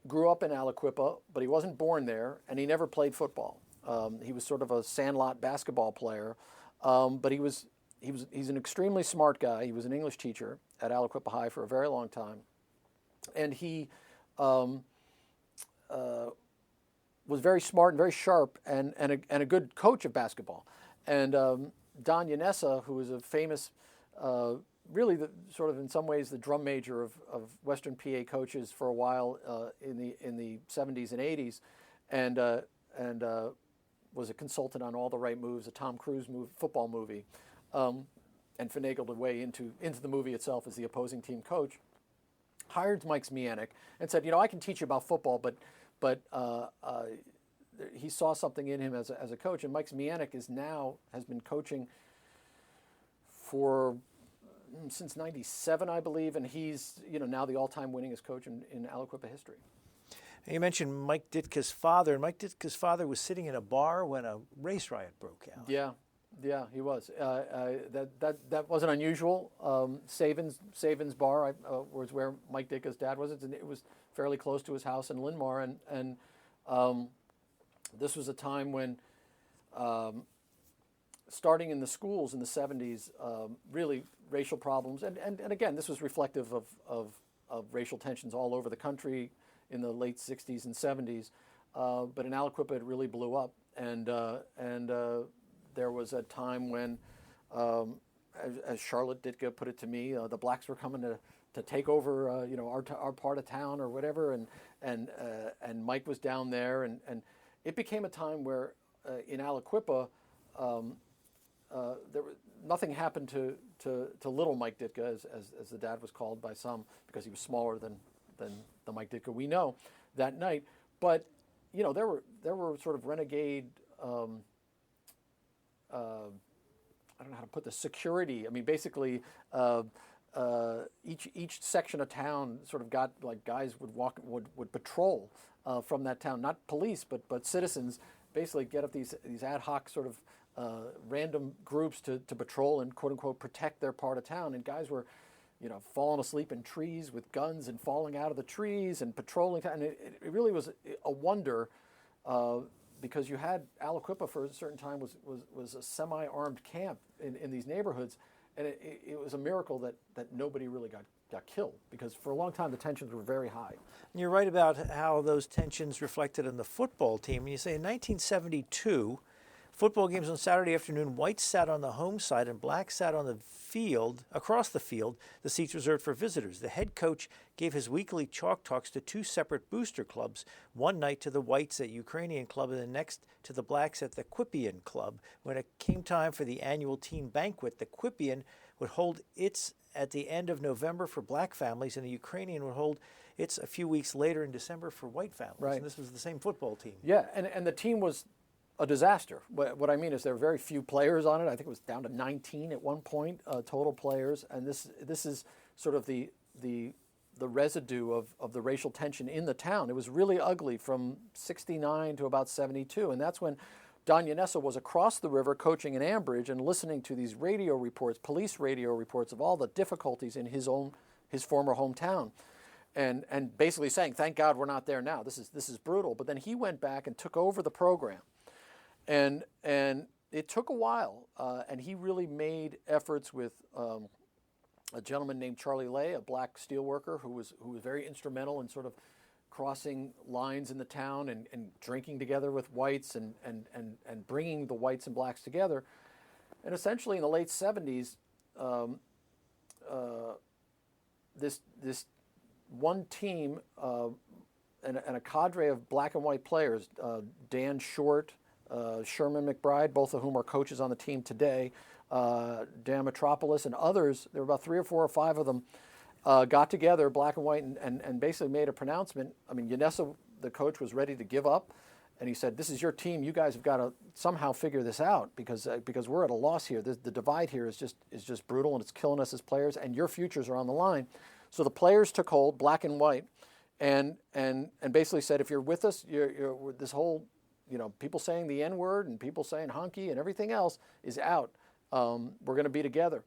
grew up in Aliquippa, but he wasn't born there, and he never played football. He was sort of a sandlot basketball player, but he's an extremely smart guy. He was an English teacher at Aliquippa High for a very long time, and he was very smart and very sharp and a good coach of basketball. And Don Yanessa, who was a famous, really sort of in some ways the drum major of Western PA coaches for a while in the 70s and 80s, and was a consultant on All the Right Moves, a Tom Cruise football movie, and finagled a way into the movie itself as the opposing team coach, hired Mike Zmianek and said, I can teach you about football, but he saw something in him as a coach. And Mike Zmianek has been coaching since '97, I believe, and he's now the all-time winningest coach in Aliquippa history. You mentioned Mike Ditka's father, and Mike Ditka's father was sitting in a bar when a race riot broke out. Yeah, he was. That wasn't unusual. Savin's bar was where Mike Ditka's dad was. It was fairly close to his house in Linmar, and this was a time when, starting in the schools in the 70s, really racial problems, and again, this was reflective of racial tensions all over the country in the late 60s and 70s, but in Aliquippa it really blew up, and there was a time when, as Charlotte Ditka put it to me, the blacks were coming to take over, our part of town or whatever, and Mike was down there, and it became a time where in Aliquippa, nothing happened to little Mike Ditka, as the dad was called by some, because he was smaller than the Mike Ditka we know that night. But there were sort of renegade. I don't know how to put this, security. I mean, basically, each section of town sort of got, like, guys would patrol from that town, not police, but citizens, basically get up these ad hoc sort of random groups to patrol and quote unquote protect their part of town. And guys were, falling asleep in trees with guns and falling out of the trees and patrolling. And it really was a wonder. Because you had Aliquippa for a certain time was a semi-armed camp in these neighborhoods, and it was a miracle that nobody really got killed, because for a long time the tensions were very high. And you're right about how those tensions reflected in the football team. And you say in 1972, Football games on Saturday afternoon, whites sat on the home side and blacks sat on the field, across the field, the seats reserved for visitors. The head coach gave his weekly chalk talks to two separate booster clubs, one night to the whites at Ukrainian Club and the next to the blacks at the Quippian Club. When it came time for the annual team banquet, the Quippian would hold its at the end of November for black families, and the Ukrainian would hold its a few weeks later in December for white families. Right. And this was the same football team. Yeah, and the team was a disaster. What I mean is there were very few players on it. I think it was down to 19 at one point, total players. And this is sort of the residue of the racial tension in the town. It was really ugly from 69 to about 72. And that's when Don Yanessa was across the river coaching in Ambridge and listening to these radio reports, police radio reports of all the difficulties in his former hometown. And basically saying, thank God we're not there now. This is brutal. But then he went back and took over the program. And it took a while, and he really made efforts with a gentleman named Charlie Lay, a black steelworker who was very instrumental in sort of crossing lines in the town and drinking together with whites and bringing the whites and blacks together. And essentially in the late 70s, this one team and a cadre of black and white players, Dan Short, Sherman McBride, both of whom are coaches on the team today, Dan Metropolis and others, there were about 3 or 4 or 5 of them, got together, black and white, and basically made a pronouncement. I mean, Yanessa, the coach, was ready to give up, and he said, this is your team. You guys have got to somehow figure this out because we're at a loss here. The divide here is just brutal, and it's killing us as players, and your futures are on the line. So the players took hold, black and white, and basically said, if you're with us, you're this whole, people saying the N-word and people saying honky and everything else is out. We're going to be together.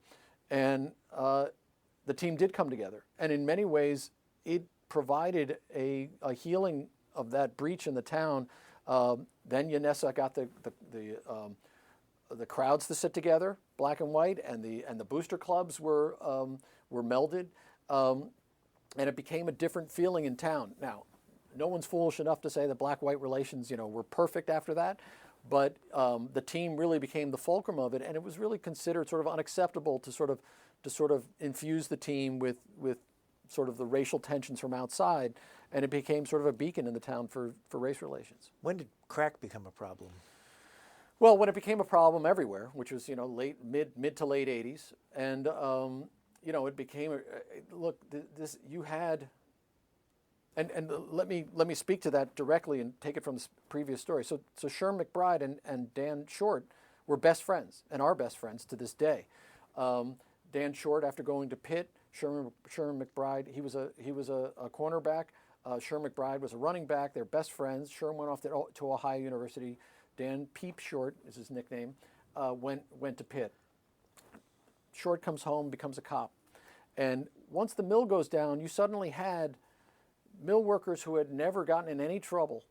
And the team did come together. And in many ways, it provided a healing of that breach in the town. Then Yanessa got the crowds to sit together, black and white, and the booster clubs were melded. And it became a different feeling in town. Now, no one's foolish enough to say that black-white relations, were perfect after that, but the team really became the fulcrum of it, and it was really considered sort of unacceptable to sort of infuse the team with sort of the racial tensions from outside, and it became sort of a beacon in the town for race relations. When did crack become a problem? Well, when it became a problem everywhere, which was mid to late 80s, and it became this you had. And let me speak to that directly and take it from the previous story. So Sherm McBride and Dan Short were best friends and are best friends to this day. Dan Short, after going to Pitt, Sherm McBride, he was a cornerback. Sherm McBride was a running back. They're best friends. Sherm went off to Ohio University. Dan Peep Short is his nickname. Went to Pitt. Short comes home, becomes a cop, and once the mill goes down, you suddenly had mill workers who had never gotten in any trouble.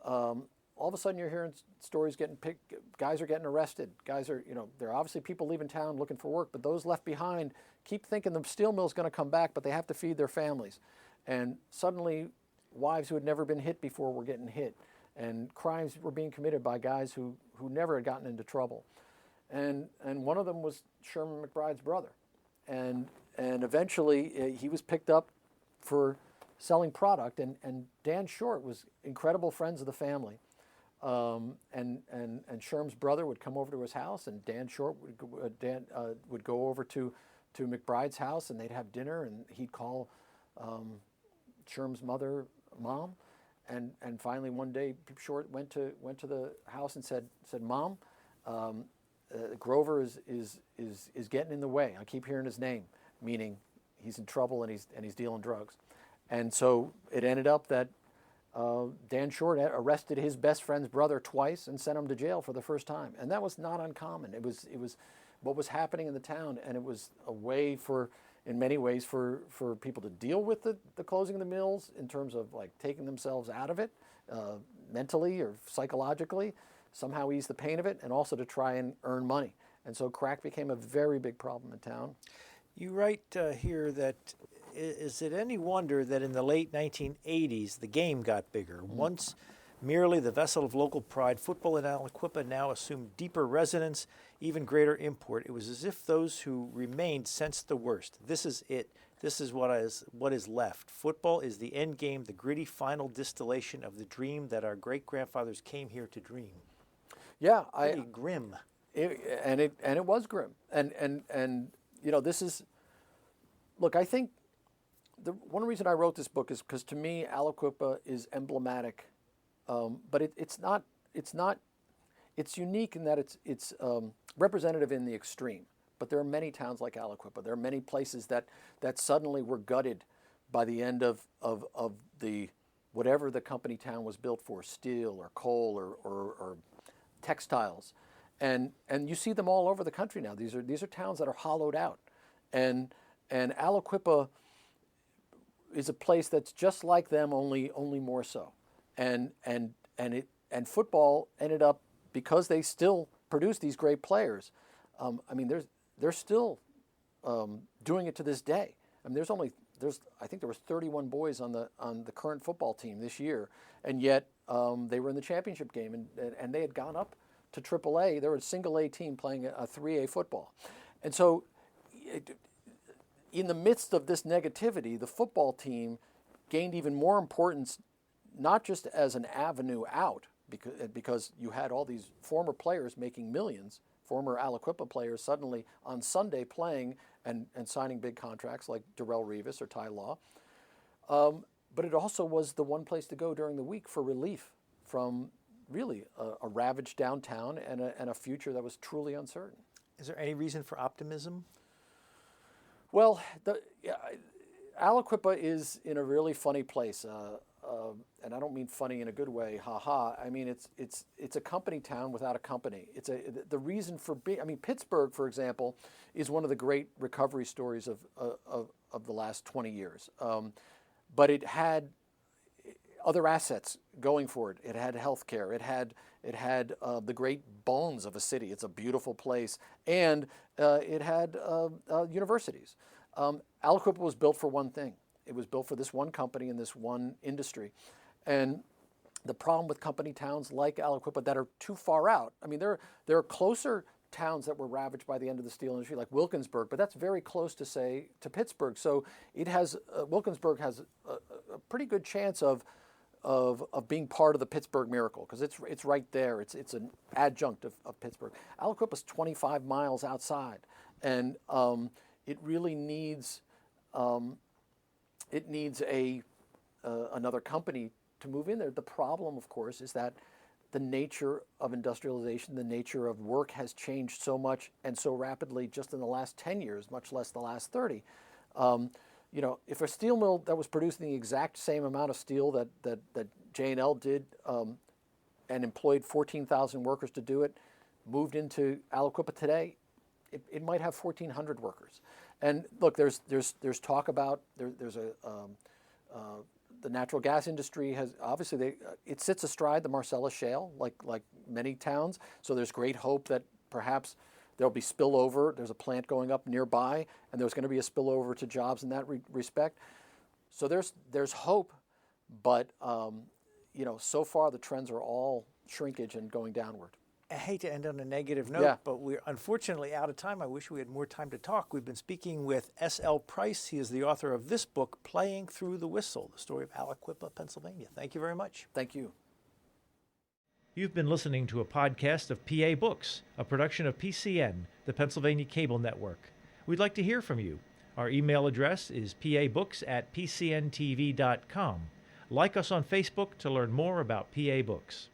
All of a sudden you're hearing stories getting picked, guys are getting arrested, guys are, there are obviously people leaving town looking for work, but those left behind keep thinking the steel mill's going to come back, but they have to feed their families. And suddenly wives who had never been hit before were getting hit, and crimes were being committed by guys who never had gotten into trouble. And one of them was Sherman McBride's brother. And eventually he was picked up for selling product, and Dan Short was incredible friends of the family. And Sherm's brother would come over to his house, and Dan Short would go over to McBride's house, and they'd have dinner, and he'd call Sherm's mother Mom. And finally one day Short went to the house and said, Mom, Grover is getting in the way. I keep hearing his name, meaning he's in trouble and he's dealing drugs. And so it ended up that Dan Short arrested his best friend's brother twice and sent him to jail for the first time. And that was not uncommon. It was what was happening in the town, and it was a way in many ways for people to deal with the closing of the mills in terms of like taking themselves out of it mentally or psychologically, somehow ease the pain of it, and also to try and earn money. And so crack became a very big problem in town. You write here that is it any wonder that in the late 1980s the game got bigger? Mm-hmm. Once merely the vessel of local pride, football in Aliquippa now assumed deeper resonance, even greater import. It was as if those who remained sensed the worst. This is it. This is what is left. Football is the end game, the gritty final distillation of the dream that our great-grandfathers came here to dream. Yeah, Pretty grim. It was grim. And this is, look, I think one reason I wrote this book is because to me Aliquippa is emblematic, but it's unique in that it's representative in the extreme. But there are many towns like Aliquippa. There are many places that suddenly were gutted by the end of the whatever the company town was built for, steel or coal or textiles, and you see them all over the country now. These are towns that are hollowed out, and Aliquippa is a place that's just like them, only more so, and football ended up, because they still produce these great players. They're still doing it to this day. I mean, I think there was 31 boys on the current football team this year, and yet they were in the championship game, and they had gone up to AAA. They were a single A team playing a 3A football, and so in the midst of this negativity, the football team gained even more importance, not just as an avenue out, because you had all these former players making millions, former Aliquippa players suddenly on Sunday playing and signing big contracts like Darrell Revis or Ty Law. But it also was the one place to go during the week for relief from really a ravaged downtown and a future that was truly uncertain. Is there any reason for optimism? Well, Aliquippa is in a really funny place. And I don't mean funny in a good way, ha-ha. I mean, it's a company town without a company. The reason for being, Pittsburgh, for example, is one of the great recovery stories of the last 20 years. But it had other assets going for it. It had healthcare. It had the great bones of a city. It's a beautiful place, and it had universities. Aliquippa was built for one thing. It was built for this one company in this one industry. And the problem with company towns like Aliquippa that are too far out, there are closer towns that were ravaged by the end of the steel industry, like Wilkinsburg, but that's very close to Pittsburgh. So it has, Wilkinsburg has a pretty good chance of being part of the Pittsburgh miracle, because it's right there. It's an adjunct of Pittsburgh. Aliquippa's 25 miles outside, and it really needs another company to move in there. The problem, of course, is that the nature of industrialization, the nature of work has changed so much and so rapidly just in the last 10 years, much less the last 30. If a steel mill that was producing the exact same amount of steel that J&L did and employed 14,000 workers to do it, moved into Aliquippa today, it might have 1,400 workers. And look, there's talk about the natural gas industry has obviously it sits astride the Marcellus Shale like many towns. So there's great hope that perhaps there'll be spillover. There's a plant going up nearby, and there's going to be a spillover to jobs in that respect. So there's hope, but so far the trends are all shrinkage and going downward. I hate to end on a negative note, but we're unfortunately out of time. I wish we had more time to talk. We've been speaking with S.L. Price. He is the author of this book, Playing Through the Whistle, the story of Aliquippa, Pennsylvania. Thank you very much. Thank you. You've been listening to a podcast of PA Books, a production of PCN, the Pennsylvania Cable Network. We'd like to hear from you. Our email address is pabooks@pcntv.com. Like us on Facebook to learn more about PA Books.